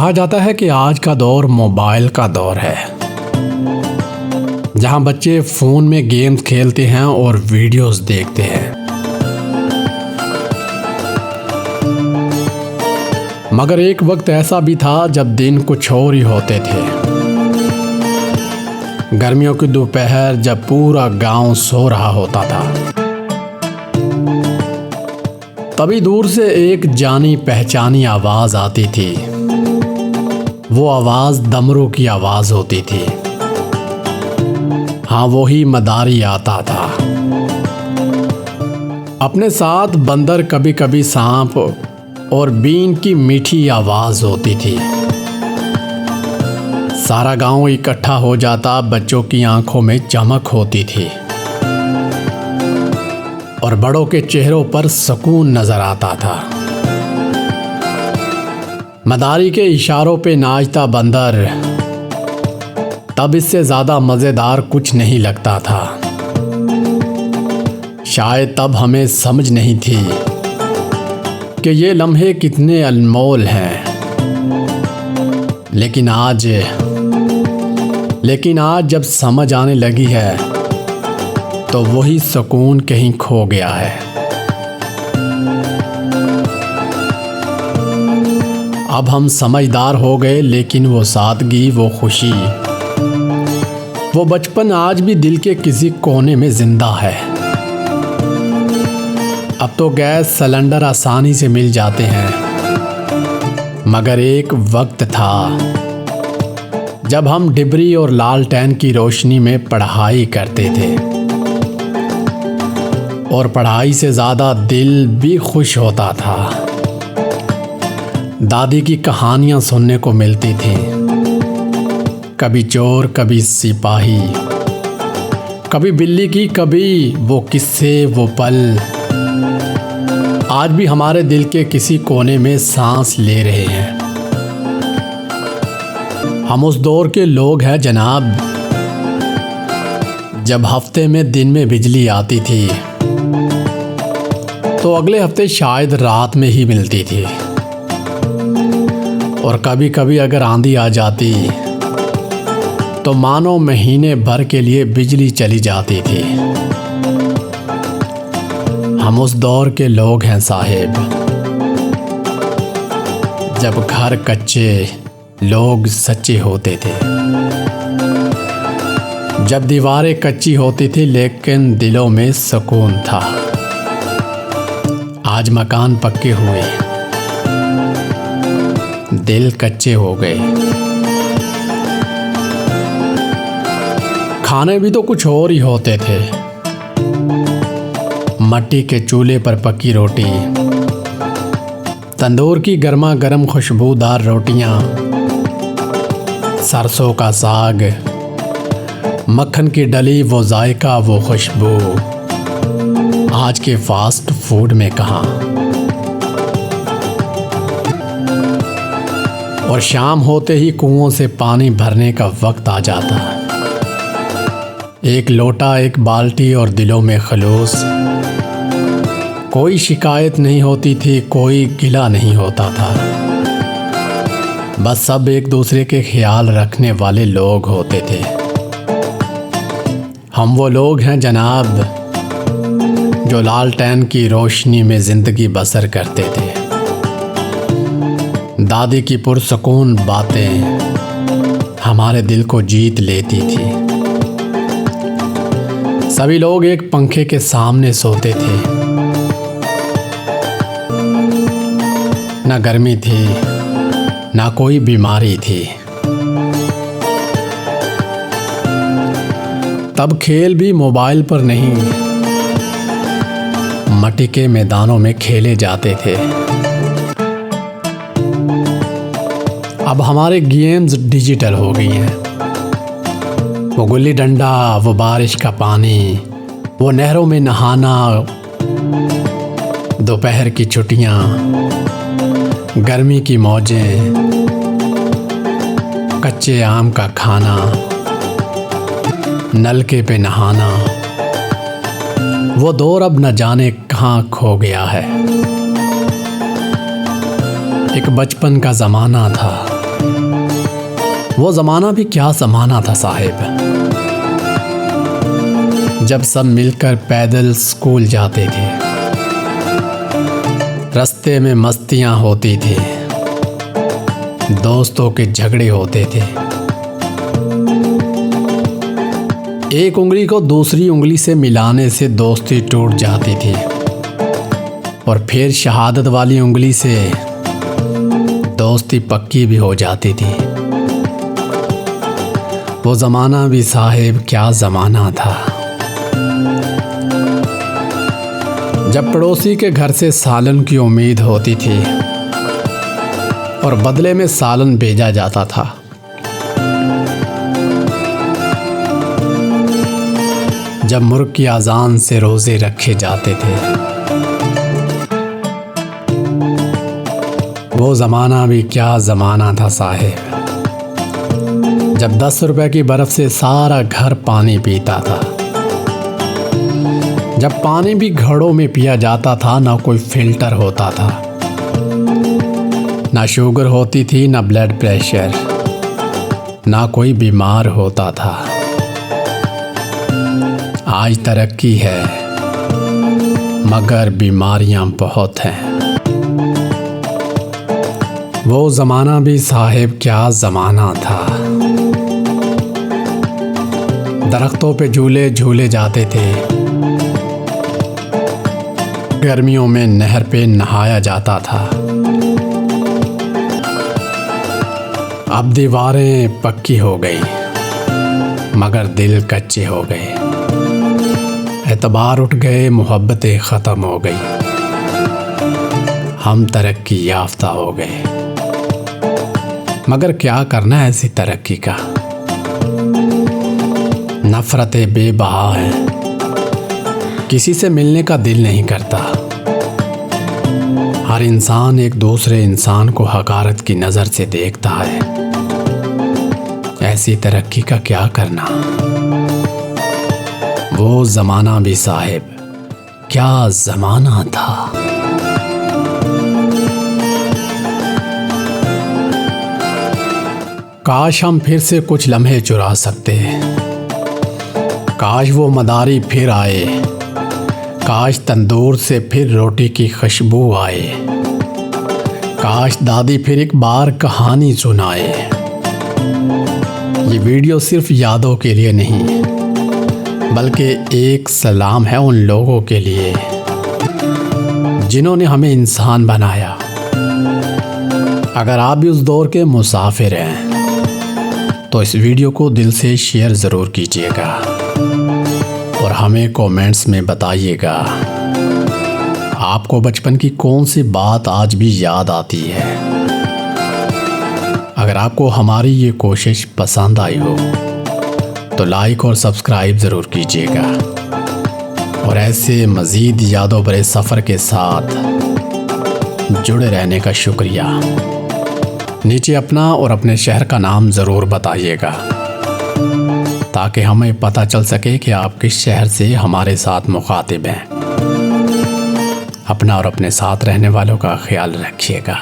कहा जाता है कि आज का दौर मोबाइल का दौर है, जहां बच्चे फ़ोन में गेम्स खेलते हैं और वीडियोस देखते हैं। मगर एक वक्त ऐसा भी था जब दिन कुछ और ही होते थे। गर्मियों की दोपहर जब पूरा गांव सो रहा होता था, तभी दूर से एक जानी पहचानी आवाज़ आती थी। वो आवाज़ डमरू की आवाज़ होती थी। हाँ, वो ही मदारी आता था। अपने साथ बंदर, कभी कभी सांप और बीन की मीठी आवाज़ होती थी। सारा गांव इकट्ठा हो जाता, बच्चों की आंखों में चमक होती थी और बड़ों के चेहरों पर सुकून नजर आता था। मदारी के इशारों पे नाचता बंदर, तब इससे ज़्यादा मज़ेदार कुछ नहीं लगता था। शायद तब हमें समझ नहीं थी कि ये लम्हे कितने अनमोल हैं। लेकिन आज जब समझ आने लगी है तो वही सुकून कहीं खो गया है। अब हम समझदार हो गए, लेकिन वो सादगी, वो खुशी, वो बचपन आज भी दिल के किसी कोने में जिंदा है। अब तो गैस सिलेंडर आसानी से मिल जाते हैं, मगर एक वक्त था जब हम डिबरी और लालटेन की रोशनी में पढ़ाई करते थे, और पढ़ाई से ज़्यादा दिल भी खुश होता था। दादी की कहानियाँ सुनने को मिलती थी, कभी चोर, कभी सिपाही, कभी बिल्ली की, कभी वो किस्से, वो पल आज भी हमारे दिल के किसी कोने में सांस ले रहे हैं। हम उस दौर के लोग हैं जनाब, जब हफ्ते में दिन में बिजली आती थी तो अगले हफ्ते शायद रात में ही मिलती थी, और कभी कभी अगर आंधी आ जाती तो मानो महीने भर के लिए बिजली चली जाती थी। हम उस दौर के लोग हैं साहिब, जब घर कच्चे, लोग सच्चे होते थे, जब दीवारें कच्ची होती थी लेकिन दिलों में सुकून था। आज मकान पक्के हुए, दिल कच्चे हो गए। खाने भी तो कुछ और ही होते थे। मट्टी के चूल्हे पर पकी रोटी, तंदूर की गर्मा गर्म खुशबूदार रोटियां, सरसों का साग, मक्खन की डली, वो जायका, वो खुशबू आज के फास्ट फूड में कहाँ। और शाम होते ही कुओं से पानी भरने का वक्त आ जाता। एक लोटा, एक बाल्टी और दिलों में खलूस। कोई शिकायत नहीं होती थी, कोई गिला नहीं होता था। बस सब एक दूसरे के ख्याल रखने वाले लोग होते थे। हम वो लोग हैं जनाब, जो लालटेन की रोशनी में ज़िंदगी बसर करते थे। दादी की पुरसुकून बातें हमारे दिल को जीत लेती थी। सभी लोग एक पंखे के सामने सोते थे। ना गर्मी थी, ना कोई बीमारी थी। तब खेल भी मोबाइल पर नहीं, मट्टी के मैदानों में खेले जाते थे। अब हमारे गेम्स डिजिटल हो गई हैं। वो गुल्ली डंडा, वो बारिश का पानी, वो नहरों में नहाना, दोपहर की छुट्टियाँ, गर्मी की मौजें, कच्चे आम का खाना, नलके पे नहाना। वो दौर अब न जाने कहाँ खो गया है। एक बचपन का ज़माना था, वो ज़माना भी क्या ज़माना था साहिब, जब सब मिलकर पैदल स्कूल जाते थे, रास्ते में मस्तियाँ होती थी, दोस्तों के झगड़े होते थे। एक उंगली को दूसरी उंगली से मिलाने से दोस्ती टूट जाती थी और फिर शहादत वाली उंगली से दोस्ती पक्की भी हो जाती थी। वो ज़माना भी साहिब क्या ज़माना था, जब पड़ोसी के घर से सालन की उम्मीद होती थी और बदले में सालन भेजा जाता था। जब मुर्ग की अजान से रोज़े रखे जाते थे। वो ज़माना भी क्या ज़माना था साहिब, जब 10 रुपए की बर्फ़ से सारा घर पानी पीता था, जब पानी भी घड़ों में पिया जाता था, ना कोई फिल्टर होता था, ना शुगर होती थी, ना ब्लड प्रेशर, ना कोई बीमार होता था। आज तरक्की है मगर बीमारियां बहुत हैं। वो ज़माना भी साहिब क्या ज़माना था, दरख्तों पे झूले झूले जाते थे, गर्मियों में नहर पे नहाया जाता था। अब दीवारें पक्की हो गई मगर दिल कच्चे हो गए, एतबार उठ गए, मोहब्बतें ख़त्म हो गई, हम तरक्की याफ्ता हो गए। मगर क्या करना है ऐसी तरक्की का, नफ़रतें बेबहा हैं, किसी से मिलने का दिल नहीं करता, हर इंसान एक दूसरे इंसान को हकारत की नज़र से देखता है। ऐसी तरक्की का क्या करना। वो ज़माना भी साहिब क्या ज़माना था। काश हम फिर से कुछ लम्हे चुरा सकते, काश वो मदारी फिर आए, काश तंदूर से फिर रोटी की खुशबू आए, काश दादी फिर एक बार कहानी सुनाए। ये वीडियो सिर्फ यादों के लिए नहीं बल्कि एक सलाम है उन लोगों के लिए जिन्होंने हमें इंसान बनाया। अगर आप भी उस दौर के मुसाफिर हैं तो इस वीडियो को दिल से शेयर ज़रूर कीजिएगा और हमें कमेंट्स में बताइएगा आपको बचपन की कौन सी बात आज भी याद आती है। अगर आपको हमारी ये कोशिश पसंद आई हो तो लाइक और सब्सक्राइब ज़रूर कीजिएगा और ऐसे मज़ीद यादों भरे सफ़र के साथ जुड़े रहने का शुक्रिया। नीचे अपना और अपने शहर का नाम ज़रूर बताइएगा ताकि हमें पता चल सके कि आप किस शहर से हमारे साथ मुखातिब हैं। अपना और अपने साथ रहने वालों का ख्याल रखिएगा।